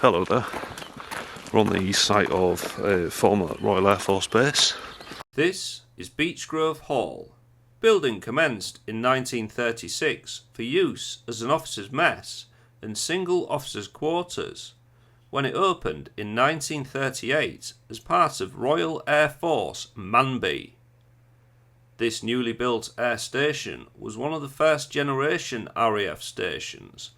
Hello there. We're on the east side of a former Royal Air Force base. This is Beech Grove Hall. Building commenced in 1936 for use as an officers' mess and single officers' quarters, when it opened in 1938 as part of Royal Air Force Manby. This newly built air station was one of the first generation RAF stations,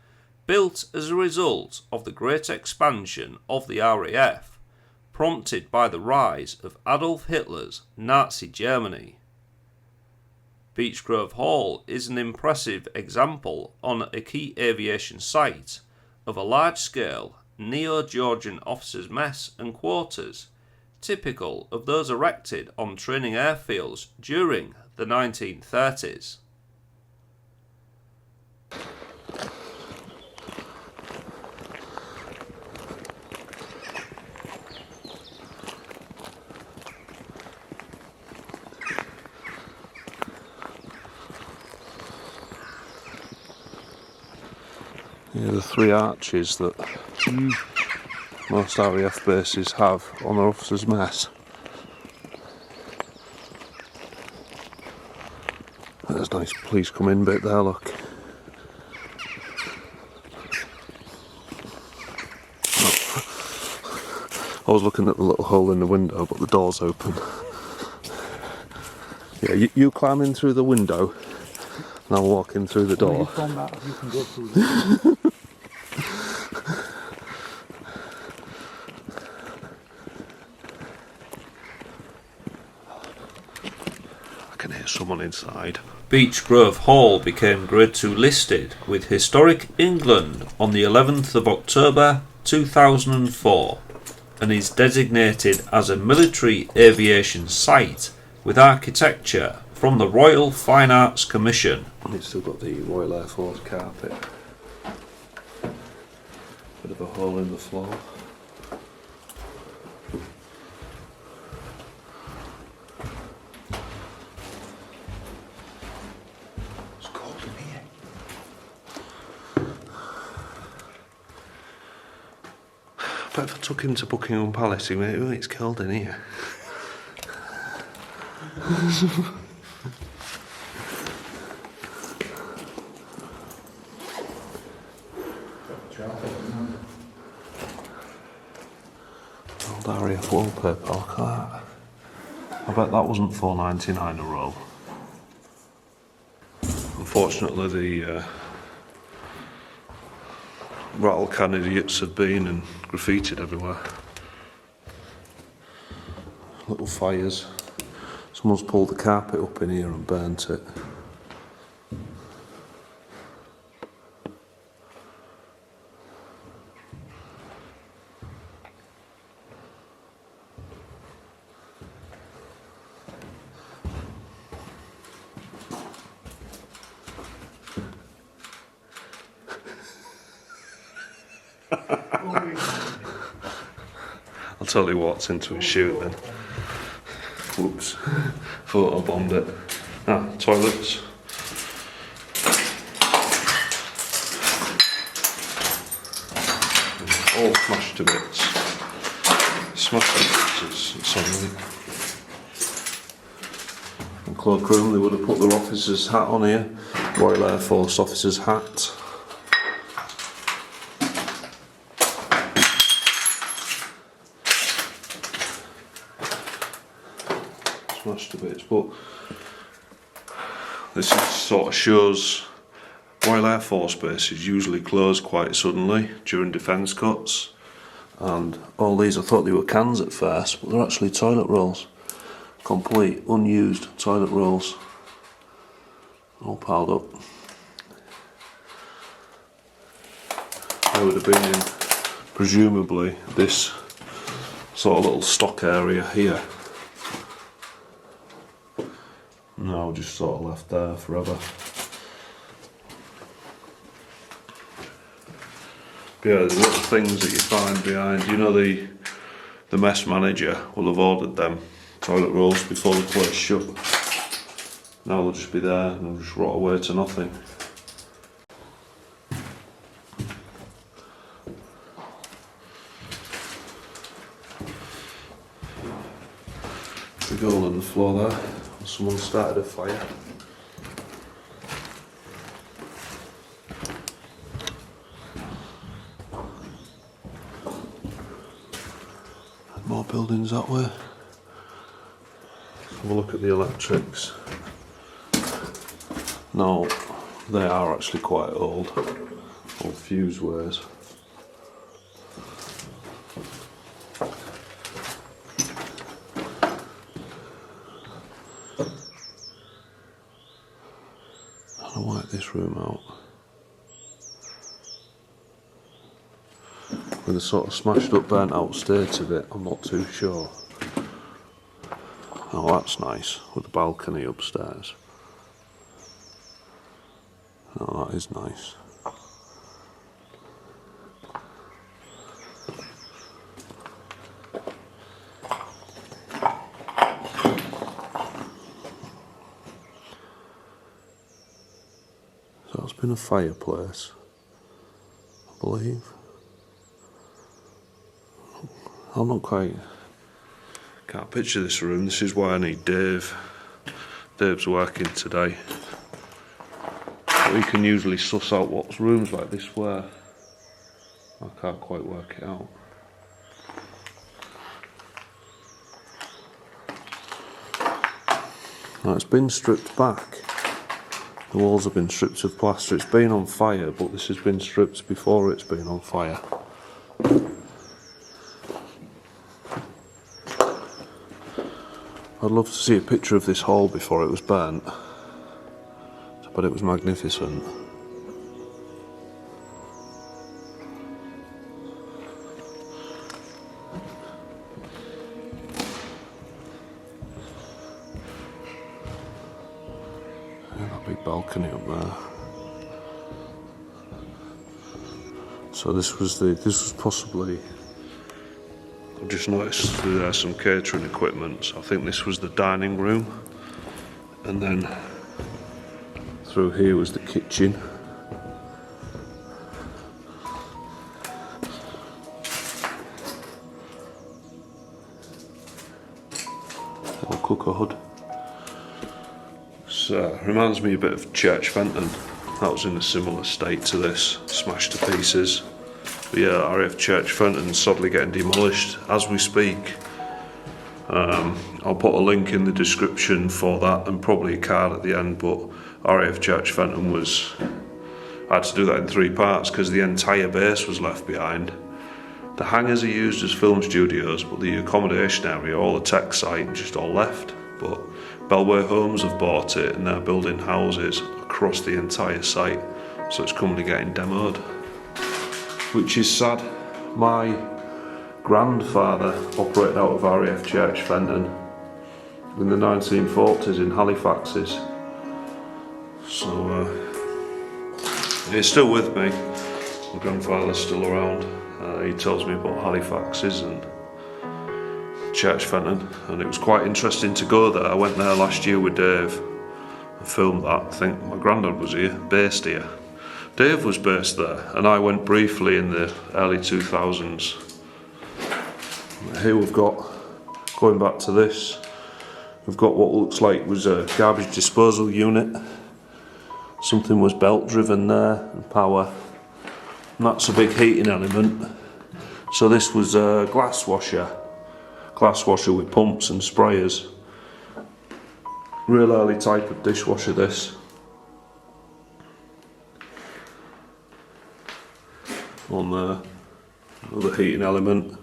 built as a result of the great expansion of the RAF, prompted by the rise of Adolf Hitler's Nazi Germany. Beech Grove Hall is an impressive example on a key aviation site of a large-scale neo-Georgian officers' mess and quarters, typical of those erected on training airfields during the 1930s. Yeah, the three arches that most RAF bases have on their officers' mess. There's a nice please come in bit there, look. I was looking at the little hole in the window, but the door's open. Yeah, you climb in through the window and I'll walk in through the door. You can go through the I can hear someone inside. Beech Grove Hall became Grade 2 listed with Historic England on the 11th of October 2004 and is designated as a military aviation site with architecture from the Royal Fine Arts Commission. It's still got the Royal Air Force carpet. Bit of a hole in the floor. It's cold in here. But if I took him to Buckingham Palace, he went, "Oh, it's cold in here." Old RAF wallpaper, look at that. I bet that wasn't $4.99 a roll. Unfortunately, the rattle can idiots have been and graffitied everywhere. Little fires. Someone's pulled the carpet up in here and burnt it. I'll tell you what's into a shoot then. Whoops, photobombed it. Toilets. All smashed to bits. Smashed to bits, suddenly. And cloakroom, they would have put their officer's hat on here. Royal Air Force officer's hat. Smashed to bits, but this sort of shows Royal Air Force bases usually close quite suddenly during defence cuts, and all these, I thought they were cans at first, but they're actually toilet rolls. Complete unused toilet rolls, all piled up. They would have been in presumably this sort of little stock area here. No, just sort of left there forever. But yeah, the little things that you find behind, you know, the mess manager will have ordered them toilet rolls before the place shut. Now they'll just be there and they'll just rot away to nothing. big hole in the floor there. Someone started a fire. More buildings that way. Have a look at the electrics. No, they are actually quite old fuse ways. I'll wipe this room out. With a sort of smashed up, burnt out state of it, I'm not too sure. Oh, that's nice, with the balcony upstairs. Oh, that is nice. So it's been a fireplace, I believe. I'm not quite... Can't picture this room. This is why I need Dave. Dave's working today. But he can usually suss out what rooms like this were. I can't quite work it out. Now it's been stripped back. The walls have been stripped of plaster. It's been on fire, but this has been stripped before it's been on fire. I'd love to see a picture of this hall before it was burnt, but it was magnificent. And that big balcony up there. So this was possibly... I've just noticed there's some catering equipment, so I think this was the dining room, and then through here was the kitchen. Little cooker hood. So reminds me a bit of Church Fenton. That was in a similar state to this, smashed to pieces. But yeah, RAF Church Fenton's sadly getting demolished as we speak. I'll put a link in the description for that and probably a card at the end, but RAF Church Fenton was... I had to do that in 3 parts because the entire base was left behind. The hangars are used as film studios, but the accommodation area, all the tech site, just all left. But Bellway Homes have bought it and they're building houses across the entire site, so it's currently getting demoed. Which is sad. My grandfather operated out of RAF Church Fenton in the 1940s in Halifaxes. So he's still with me. My grandfather's still around. He tells me about Halifaxes and Church Fenton, and it was quite interesting to go there. I went there last year with Dave and filmed that. I think my granddad was here, based here. Dave was based there, and I went briefly in the early 2000s. Here we've got, going back to this, we've got what looks like was a garbage disposal unit. Something was belt driven there, and power. And that's a big heating element. So this was a glass washer with pumps and sprayers. Real early type of dishwasher this. On there, another heating element.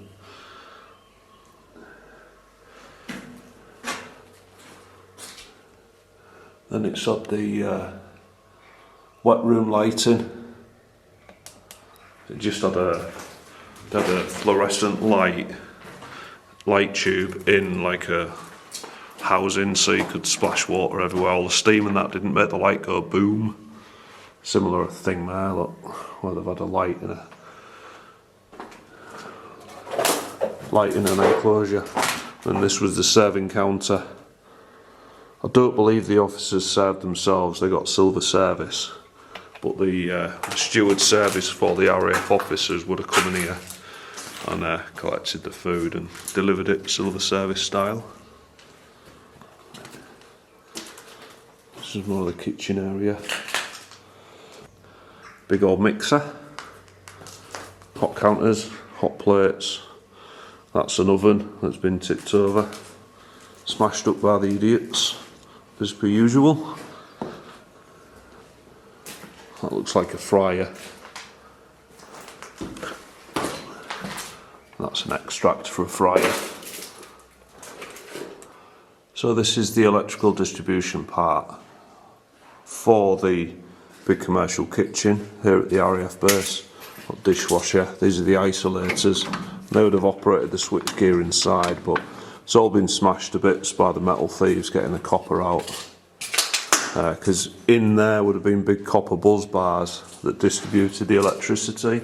Then it's got the wet room lighting. It just had a fluorescent light tube in like a housing, so you could splash water everywhere. All the steam and that didn't make the light go boom. Similar thing there, look, where they've had a light in an enclosure. And this was the serving counter. I don't believe the officers served themselves, they got silver service. But the steward service for the RAF officers would have come in here and collected the food and delivered it silver service style. This is more of the kitchen area. Big old mixer. Hot counters, hot plates. That's an oven that's been tipped over. Smashed up by the idiots, as per usual. That looks like a fryer. That's an extract for a fryer. So this is the electrical distribution part for the big commercial kitchen here at the RAF base. Got dishwasher. These are the isolators. They would have operated the switch gear inside, but it's all been smashed to bits by the metal thieves getting the copper out. Because in there would have been big copper buzz bars that distributed the electricity.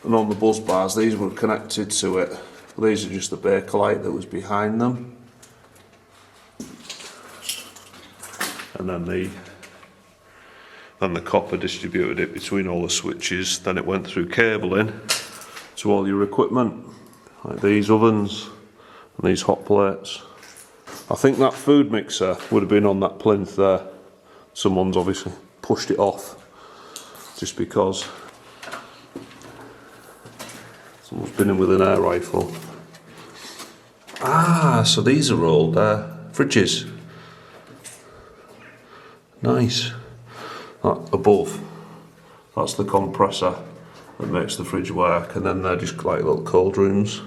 And on the buzz bars, these were connected to it. These are just the Bakelite that was behind them. And then the copper distributed it between all the switches. Then it went through cabling to all your equipment, like these ovens and these hot plates. I think that food mixer would have been on that plinth there. Someone's obviously pushed it off just because someone's been in with an air rifle. Ah, so these are old fridges. Nice. That above, that's the compressor that makes the fridge work, and then they're just like little cold rooms.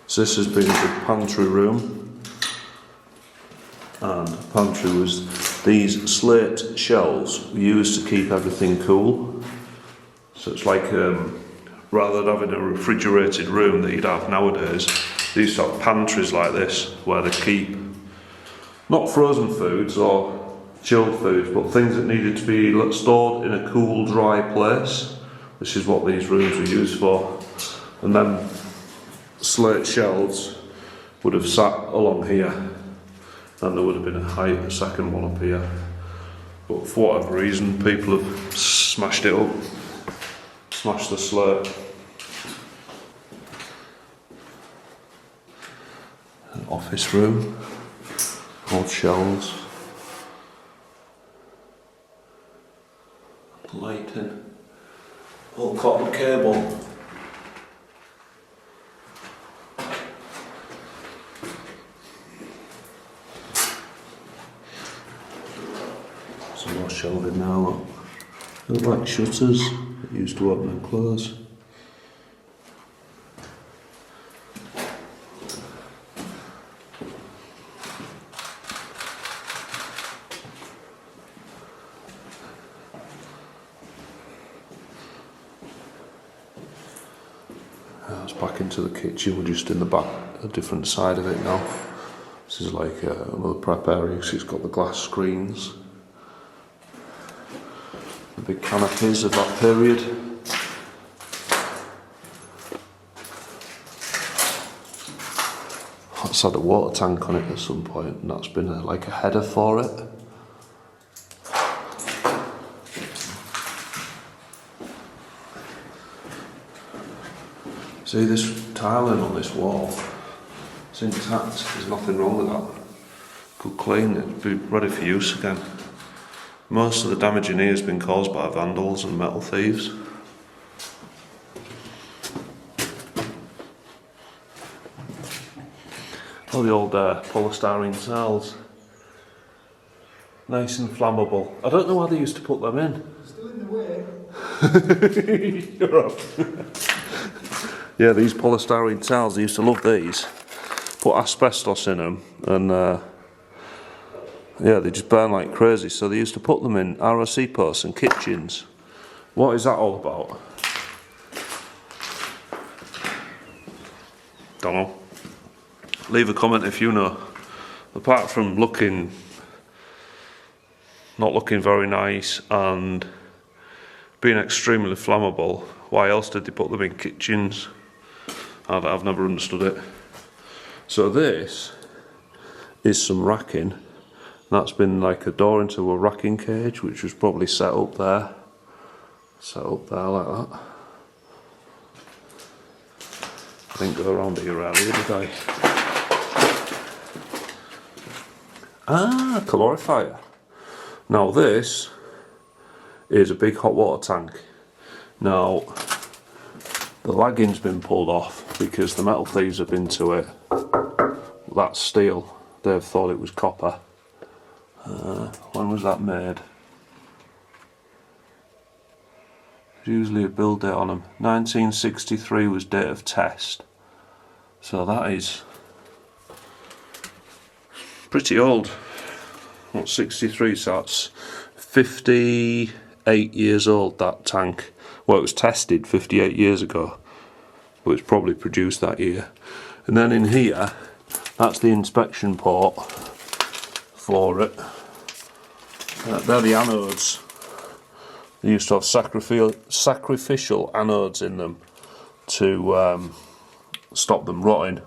So this has been the pantry room, and the pantry was these slate shelves we used to keep everything cool. So it's like rather than having a refrigerated room that you'd have nowadays, they used to have pantries like this where they keep not frozen foods or chilled foods, but things that needed to be stored in a cool, dry place. This is what these rooms were used for. And then slate shelves would have sat along here, and there would have been a second one up here. But for whatever reason, people have smashed it up, smashed the slate. An office room. Old shelves, lighting, old copper cable. Some more shelving now. Look like shutters that used to open and close. Back into the kitchen, we're just in the back, a different side of it now. This is like another prep area because it's got the glass screens. The big canopies of that period. That's had a water tank on it at some point, and that's been like a header for it. See this tiling on this wall? It's intact, there's nothing wrong with that. Good clean, it'd be ready for use again. Most of the damage in here has been caused by vandals and metal thieves. All the old polystyrene cells. Nice and flammable. I don't know why they used to put them in. Still in the way. You're up. Yeah, these polystyrene tiles, they used to love these. Put asbestos in them, and yeah, they just burn like crazy. So they used to put them in ROC posts and kitchens. What is that all about? Don't know. Leave a comment if you know. Apart from not looking very nice and being extremely flammable, why else did they put them in kitchens? I've never understood it. So this is some racking. That's been like a door into a racking cage, which was probably set up there. Set up there like that. I didn't go around here earlier, did I? Ah, calorifier. Now this is a big hot water tank. Now the lagging's been pulled off because the metal thieves have been to it. That's steel. They've thought it was copper. When was that made? There's usually a build date on them. 1963 was date of test. So that is pretty old. What's 63? So that's 58 years old, that tank. Well, it was tested 58 years ago, but it's probably produced that year. And then in here, that's the inspection port for it. They're the anodes. They used to have sacrificial anodes in them to stop them rotting,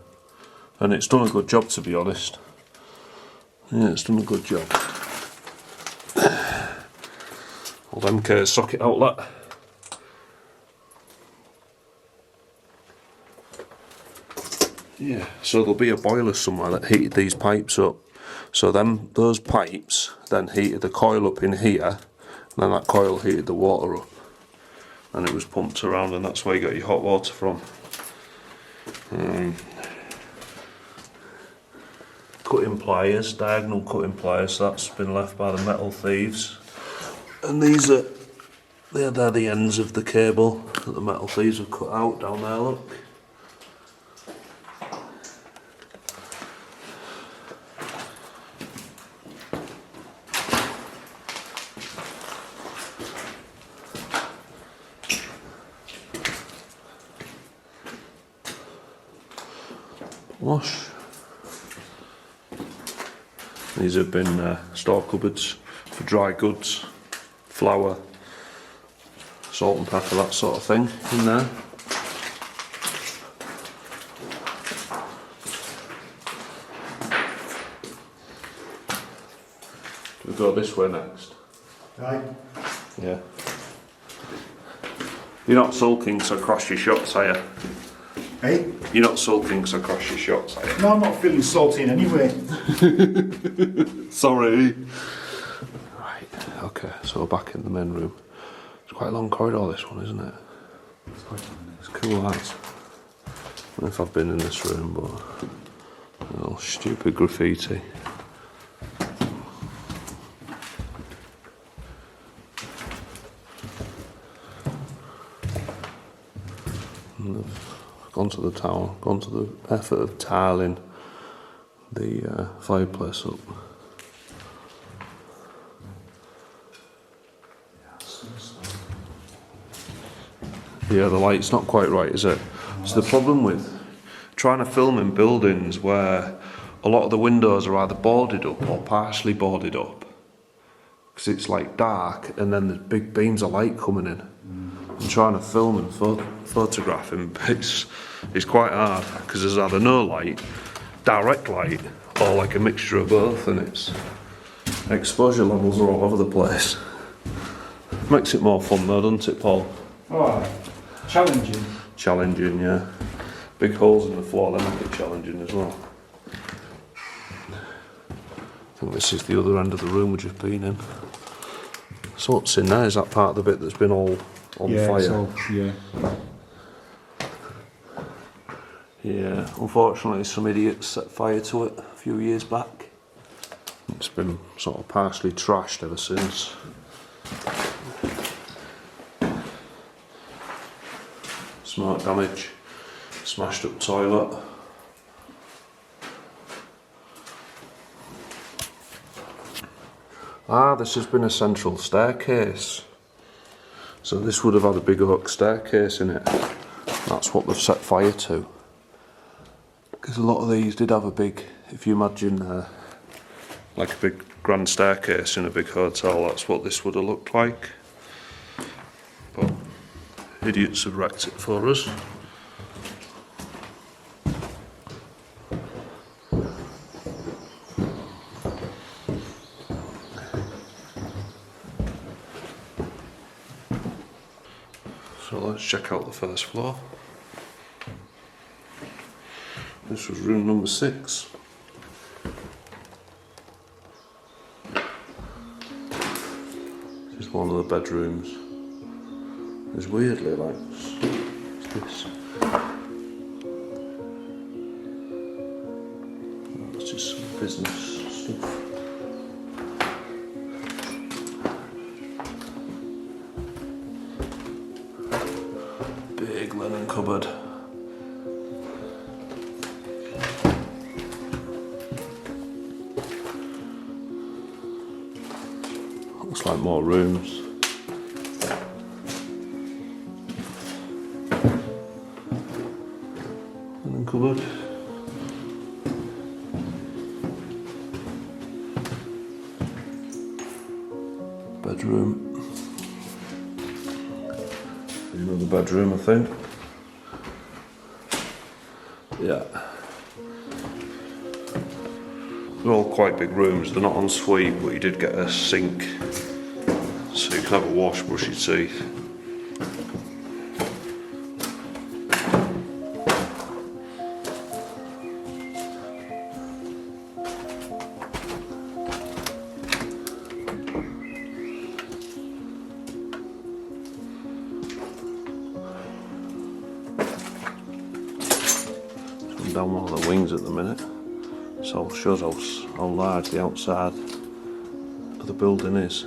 and it's done a good job, to be honest. Yeah, it's done a good job. Old MK socket outlet. Yeah, so there'll be a boiler somewhere that heated these pipes up. So those pipes then heated the coil up in here, and then that coil heated the water up, and it was pumped around, and that's where you got your hot water from. Cutting pliers, diagonal cutting pliers, that's been left by the metal thieves. And they're the ends of the cable that the metal thieves have cut out down there, look. Wash. These have been store cupboards for dry goods, flour, salt and pepper, that sort of thing in there. Do we go this way next? Right. Yeah. You're not sulking so cross your shots, are you? Hey? You're not sulking so cross your shots, are you? No, I'm not feeling salty in any way. Sorry. Right, okay, so we're back in the main room. It's quite a long corridor, this one, isn't it? It's cool, that. I don't know if I've been in this room, but little stupid graffiti. And I've gone to the tower, gone to the effort of tiling the fireplace up. Yeah, the light's not quite right, is it? It's the problem with trying to film in buildings where a lot of the windows are either boarded up or partially boarded up, because it's like dark and then there's big beams of light coming in. And trying to film and photograph him, it's quite hard because there's either no light, direct light, or like a mixture of both, and its exposure levels are all over the place. Makes it more fun though, doesn't it, Paul? Oh, challenging. Challenging, yeah. Big holes in the floor, they make it challenging as well. I think this is the other end of the room we've just been in. So what's in there? Is that part of the bit that's been all on fire? Yeah. Yeah, unfortunately some idiots set fire to it a few years back. It's been sort of partially trashed ever since. Smoke damage, smashed up toilet. Ah, this has been a central staircase. So this would have had a big oak staircase in it. That's what they've set fire to. Because a lot of these did have a big, if you imagine like a big grand staircase in a big hotel, that's what this would have looked like. But idiots have wrecked it for us. So let's check out the first floor. This was room number 6. one of the bedrooms. There's weirdly like, what's this? Oh, it's just some business stuff. Big linen cupboard. Looks like more rooms. Linen cupboard. Bedroom. Another bedroom, I think. Yeah. They're all quite big rooms. They're not en suite, but you did get a sink, so you can have a wash, brush your teeth. Down one of the wings at the minute, so it shows how large the outside of the building is.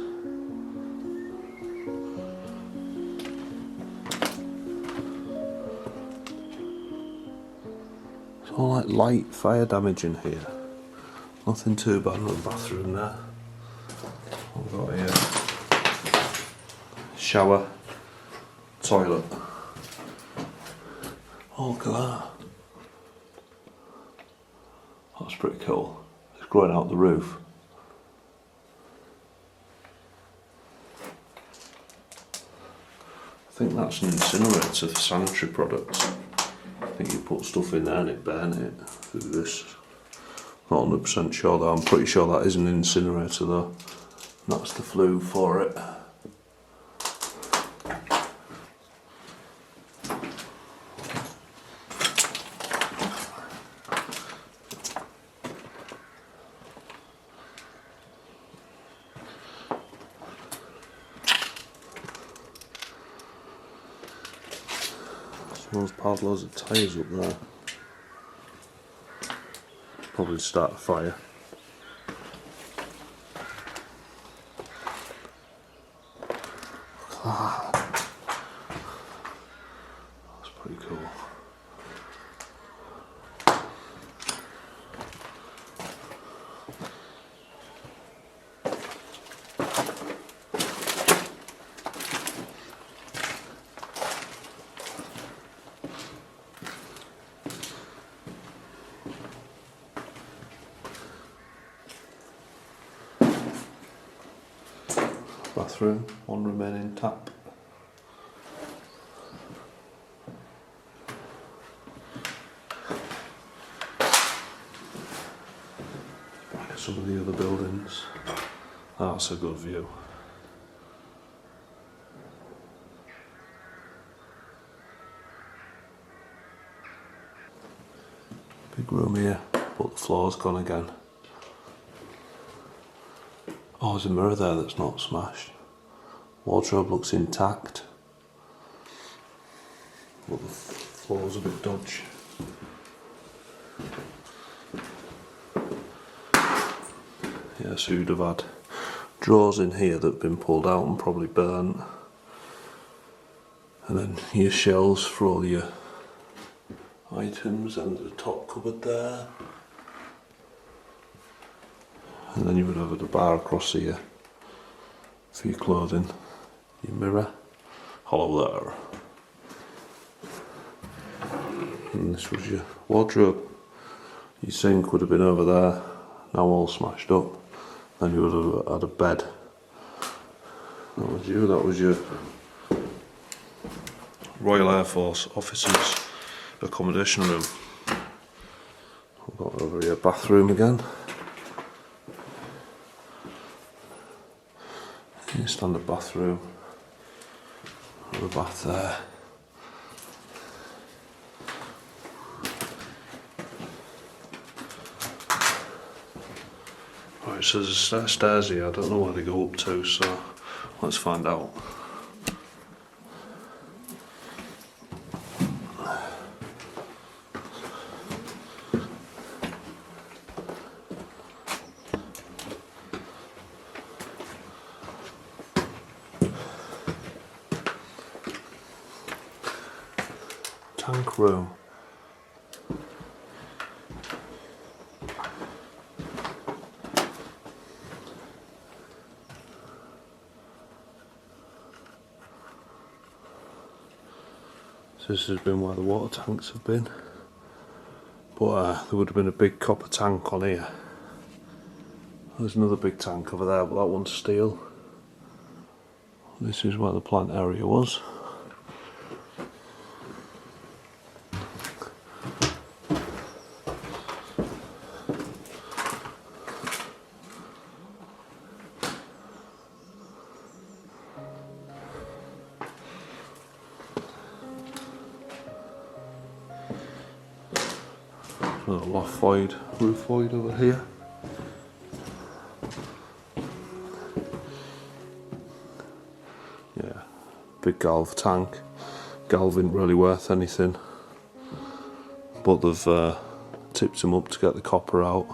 It's all like light fire damage in here. Nothing too bad in the bathroom there. We've got here shower, toilet. Oh, look at that. That's pretty cool. It's growing out the roof. I think that's an incinerator for sanitary products. I think you put stuff in there and it burn it through this. Not 100% sure though, I'm pretty sure that is an incinerator though. That's the flue for it. Someone's piled loads of tyres up there. Probably start a fire. That's pretty cool. Bathroom, one remaining tap. Back at some of the other buildings. That's a good view. Big room here, but the floor's gone again. Oh, there's a mirror there that's not smashed. Wardrobe looks intact, but the floor's a bit dodgy. Yeah, so you'd have had drawers in here that have been pulled out and probably burnt. And then your shelves for all your items and the top cupboard there. And then you would have a bar across here for your clothing, your mirror, hollow there. And this was your wardrobe. Your sink would have been over there, now all smashed up. Then you would have had a bed. That was your Royal Air Force officers' accommodation room. We've got over here, bathroom again. Standard bathroom, the bath there. Right, so there's stairs here, I don't know where they go up to, so Let's find out. Tank room. So this has been where the water tanks have been, but there would have been a big copper tank on here. There's another big tank over there, but that one's steel. This is where the plant area was. Another loft void, roof void over here. Yeah, big Galv tank. Galv isn't really worth anything, but they've tipped them up to get the copper out.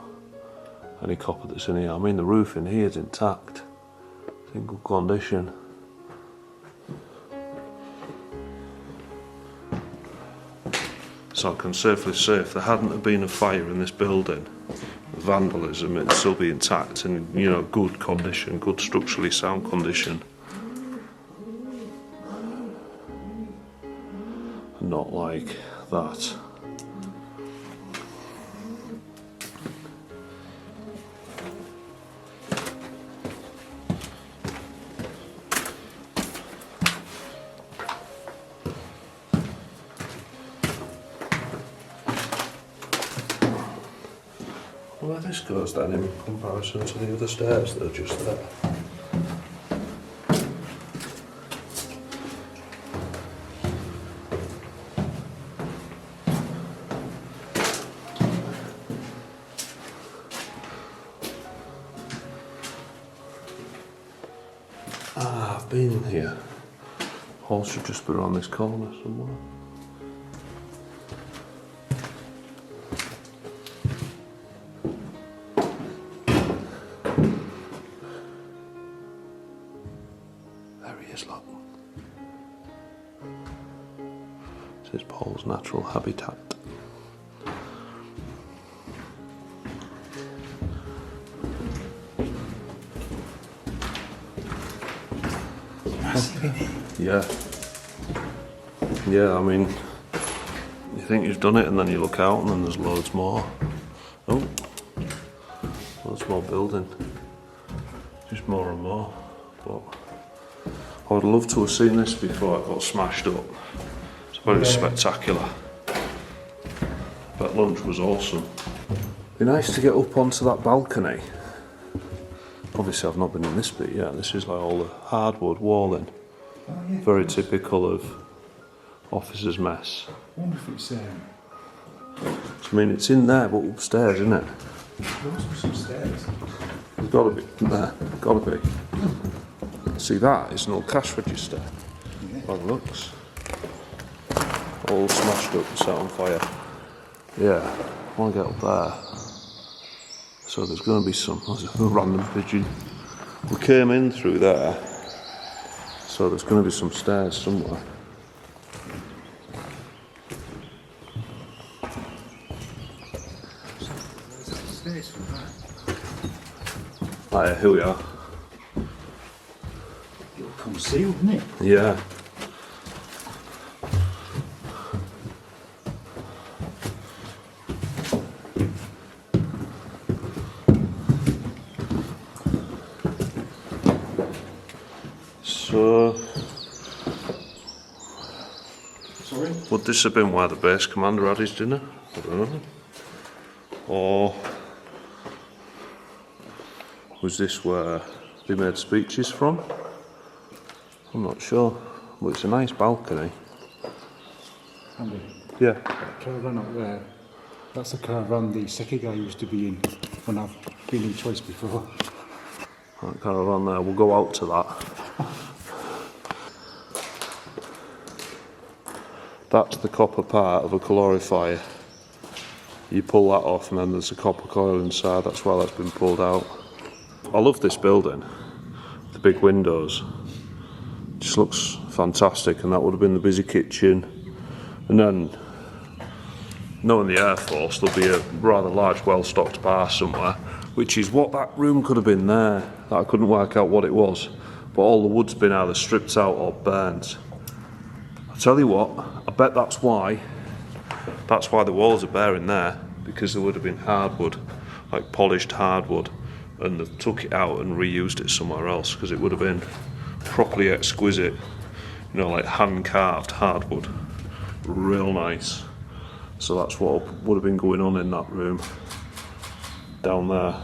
Any copper that's in here. I mean, the roof in here is intact, it's in good condition. So I can safely say if there hadn't have been a fire in this building, vandalism, it'd still be intact and, you know, good condition, good structurally sound condition. Not like that. Where this goes then in comparison to the other stairs that are just there. Ah, I've been in here. Hall should just be around this corner somewhere. This is Paul's natural habitat. Yeah. Yeah, I mean, you think you've done it and then you look out and then there's loads more. Oh, loads more building. Just more and more. But I would love to have seen this before it got smashed up. It's very spectacular. But lunch was awesome. Be nice to get up onto that balcony. Obviously I've not been in this bit yet. This is like all the hardwood walling. Oh, yeah, Very typical of officers' mess. I wonder if it's I mean, it's in there, but upstairs, isn't it? there must be some stairs. There's got to be there. Got to be. See that? It's an old cash register. Yeah. By the looks. All smashed up and set on fire. Yeah, I want to get up there. So there's going to be some. There's a random pigeon. We came in through there. So there's going to be some stairs somewhere. Stairs for that. Ah, yeah, here we are. It'll come sealed, isn't it? Yeah. So, Sorry? would this have been where the base commander had his dinner? I don't know. Or was this where they made speeches from? I'm not sure. But it's a nice balcony. Andy, Yeah. that caravan up there, that's the caravan the second guy used to be in when I've been in choice before. That caravan there, we'll go out to that. That's the copper part of a calorifier. You pull that off and then there's a copper coil inside, that's why that's been pulled out. I love this building, the big windows. Just looks fantastic, and that would have been the busy kitchen. And then, knowing the Air Force, there'll be a rather large well-stocked bar somewhere, which is what that room could have been there. That I couldn't work out what it was, but all the wood's been either stripped out or burnt. I tell you what, I bet that's why the walls are bare in there, because there would have been hardwood, like polished hardwood, and they've took it out and reused it somewhere else, because it would have been properly exquisite, you know, like hand-carved hardwood. Real nice. So that's what would have been going on in that room down there.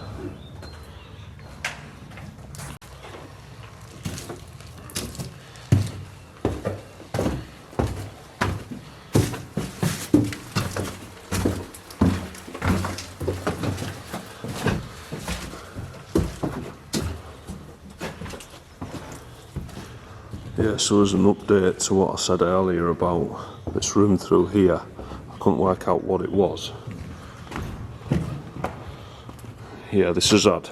Yeah, so as an update to what I said earlier about this room through here, I couldn't work out what it was. Yeah, this has had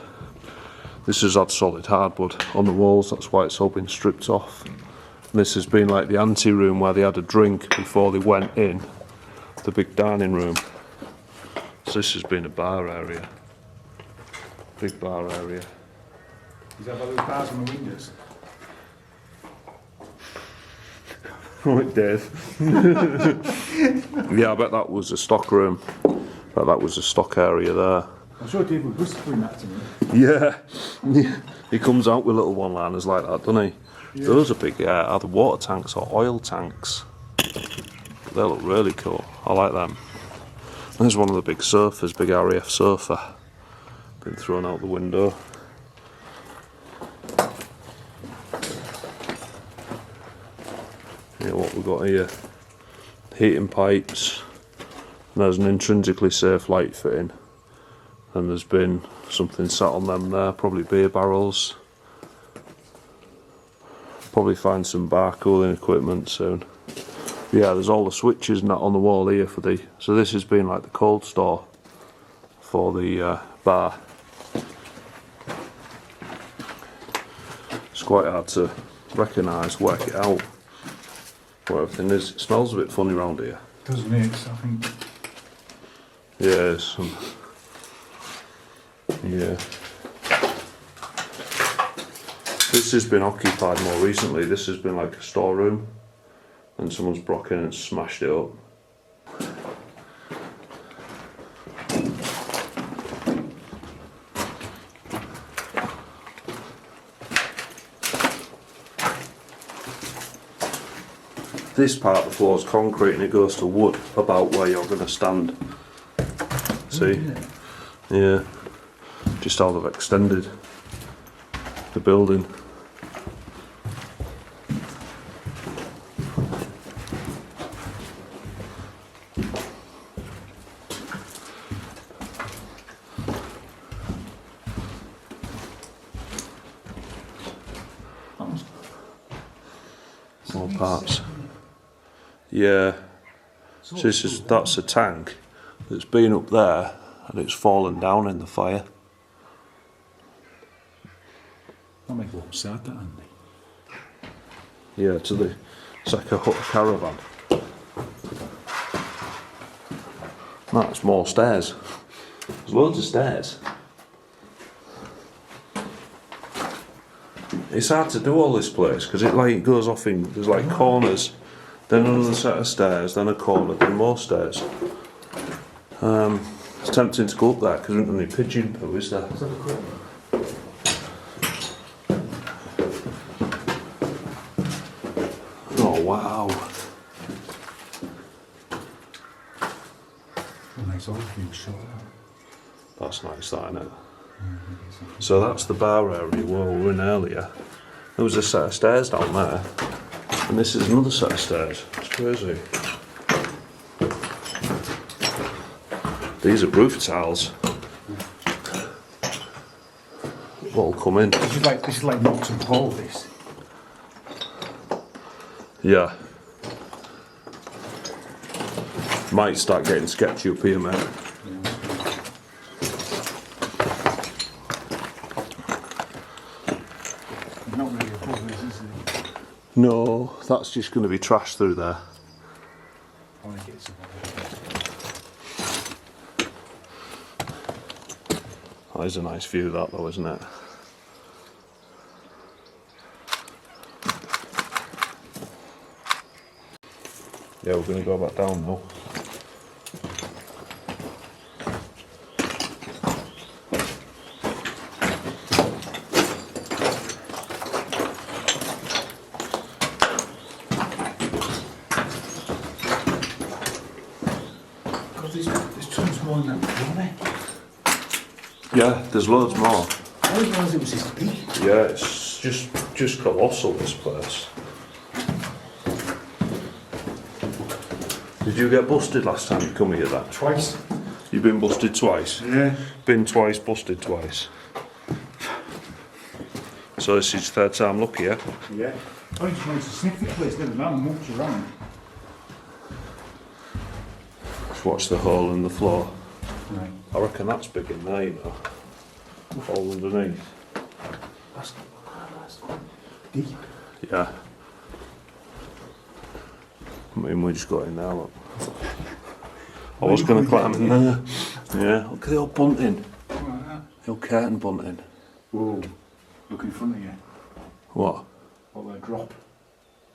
solid hardwood on the walls, that's why it's all been stripped off. And this has been like the ante room where they had a drink before they went in, the big dining room. So this has been a bar area, big bar area. Is that about those bars on the windows? Right, Dave. Yeah, I bet that was a stock room. I bet that was a stock area there. I'm sure Dave was whispering that to me. Yeah. He comes out with little one-liners like that, doesn't he? Yeah. Those are big, either water tanks or oil tanks. They look really cool. I like them. There's one of the big sofas, big RAF sofa. Been thrown out the window. Yeah, what we've got here, heating pipes, and there's an intrinsically safe light fitting, and there's been something sat on them there, probably beer barrels. Probably find some bar cooling equipment soon. Yeah, there's all the switches and that on the wall here for the, so this has been like the cold store for the bar. It's quite hard to recognise, work it out. What everything is. It smells a bit funny around here. Does mix, I think. Yeah, yeah. This has been occupied more recently. This has been like a storeroom, and someone's broken in and smashed it up. This part of the floor is concrete and it goes to wood about where you're going to stand. See? Yeah. Just how they've extended the building. More parts. Yeah, so that's a tank that's been up there and it's fallen down in the fire. That might go upside that, Andy. Yeah, it's like a caravan. That's more stairs. There's loads of stairs. It's hard to do all this place because it like goes off in, there's like corners. Then another set of stairs, then a corner, then more stairs. It's tempting to go up there because there isn't any pigeon poo, is there? Oh wow. A nice overview shot. That's nice, that, isn't it? So that's the bar area where we were in earlier. There was a set of stairs down there. And this is another set of stairs. It's crazy. These are roof tiles. All come in. This is like Knox and Paul, this. Yeah. Might start getting sketchy up here, mate. Not really above this, is it? No, that's just going to be trash through there. I want to get some. That is a nice view, that though, isn't it? Yeah, we're going to go back down now. God, there's tons more than that, aren't there? Yeah, there's loads more. I didn't realise it was this big. Yeah, it's just colossal, this place. Did you get busted last time you come here, that? Twice. You've been busted twice? Yeah. Been twice, busted twice. So this is third time lucky, yeah? Yeah. I just wanted to sniff the place, never mind much around. Just watch the hole in the floor. Right. I reckon that's big in there, you know. All underneath. That's deep. Yeah. I mean, we just got in there, look. I was going to climb in there. Yeah, look at the old bunting. Like that. The old curtain bunting. Whoa. Look in front of you. What? What a drop.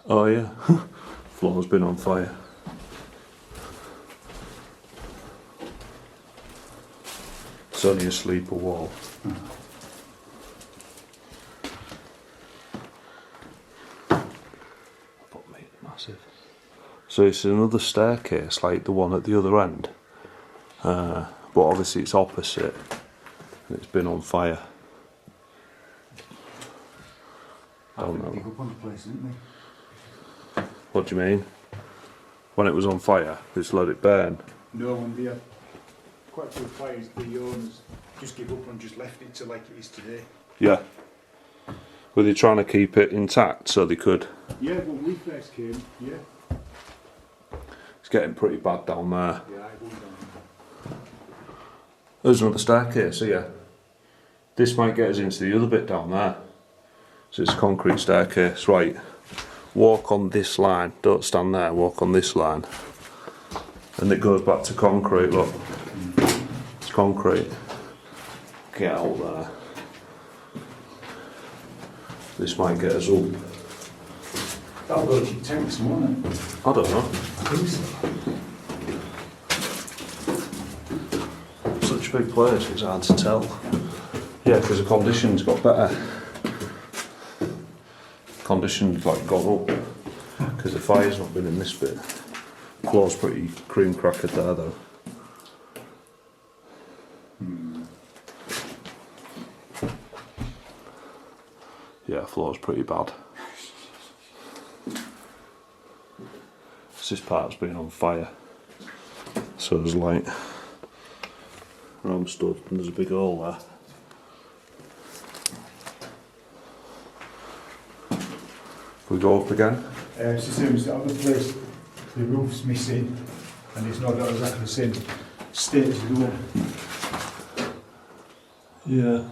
Oh yeah. Floor's been on fire. It's only a sleeper wall. But mate, massive. So it's another staircase like the one at the other end. But obviously it's opposite. And it's been on fire. Don't know. Dig up on the place, didn't they? What do you mean? When it was on fire, they just let it burn. No, when they had quite a few fires, the owners just give up and just left it to like it is today. Yeah. Were they trying to keep it intact so they could? Yeah, when we first came, yeah. It's getting pretty bad down there. Yeah, I wouldn't have. There's another staircase here. This might get us into the other bit down there. So it's a concrete staircase. Right. Walk on this line. Don't stand there. Walk on this line. And it goes back to concrete, look. It's concrete. Get out there. This might get us up. That'll go to your tanks, won't it? I don't know. I think so. Such a big place, it's hard to tell. Yeah, because the conditions got better. Conditions like gone up. Because the fire's not been in this bit. Floor's pretty cream crackered there though. Yeah, floor's pretty bad. This part's been on fire. So there's light. Where I'm stood and there's a big hole there. We go up again? It's the same as the other place. The roof's missing and it's not got exactly the same state as the one. Yeah.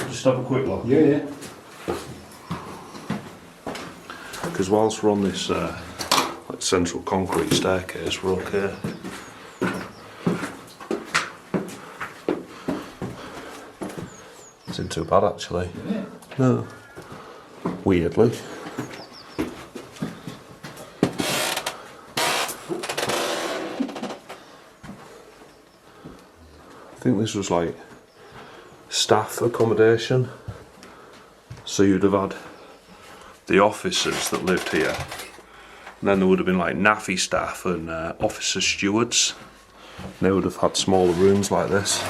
Just have a quick look. Yeah, yeah. Because whilst we're on this like central concrete staircase, we're okay. It isn't too bad actually. Yeah. No. Weirdly. I think this was like staff accommodation. So you'd have had the officers that lived here. And then there would have been like NAFI staff and officer stewards. And they would have had smaller rooms like this.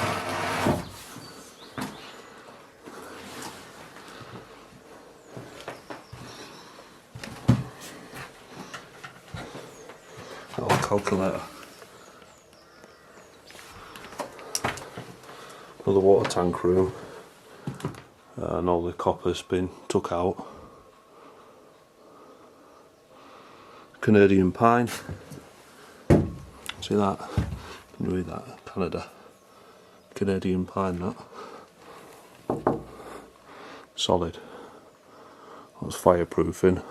Oh, calculator. Another water tank room. And all the copper's been took out. Canadian pine. See that? Can you read that? Canada. Canadian pine, that. Solid. That's fireproofing.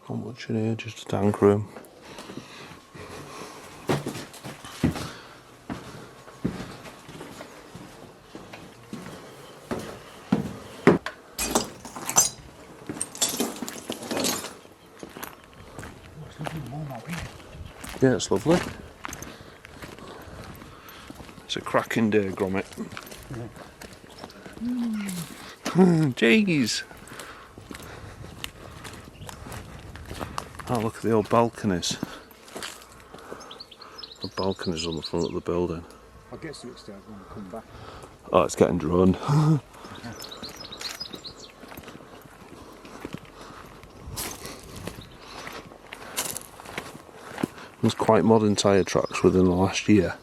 Not much in here, just a tank room. Yeah, it's lovely. It's a cracking day, Gromit. Jeez! Oh, look at the old balconies. The balconies on the front of the building. I guess it's when we come back. Oh, it's getting droned. There's quite modern tyre tracks within the last year.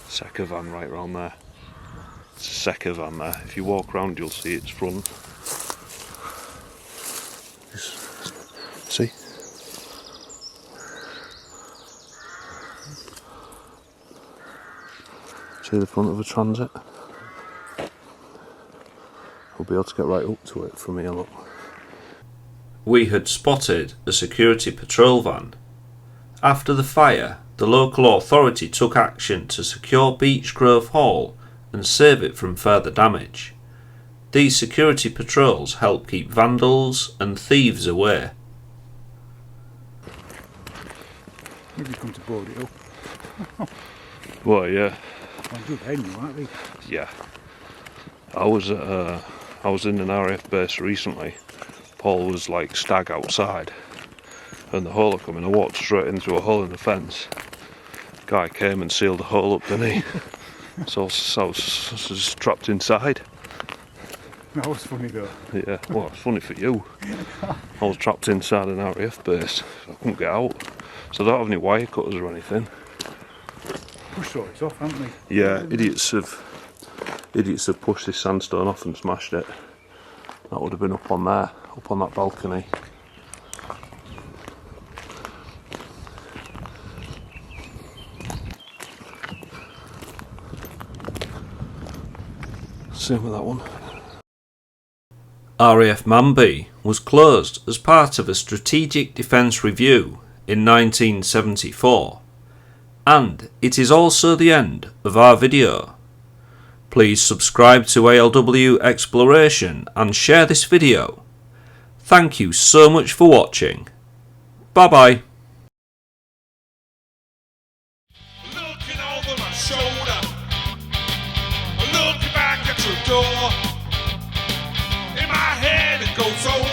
Secca van right round there. It's a Secca van there. If you walk round, you'll see its front. See? See the front of a transit? We'll be able to get right up to it from here, look. We had spotted a security patrol van. After the fire, the local authority took action to secure Beech Grove Hall and save it from further damage. These security patrols help keep vandals and thieves away. Maybe come to board it up. Well, yeah. I'm good venue, aren't they? Yeah. I was in an RAF base recently. Paul was like stag outside, and the hole coming. I walked straight into a hole in the fence. Guy came and sealed the hole up, didn't he? So I was just trapped inside. That was funny though. Yeah, well, it's funny for you. I was trapped inside an RAF base. I couldn't get out. So I don't have any wire cutters or anything. Push it's off, haven't they? Yeah, idiots have pushed this sandstone off and smashed it. That would have been up on there, up on that balcony. Same with that one. RAF Manby was closed as part of a strategic defence review in 1974, and it is also the end of our video. Please subscribe to ALW Exploration and share this video. Thank you so much for watching. Bye bye. Looking over my shoulder, looking back at your door. In my head it goes over.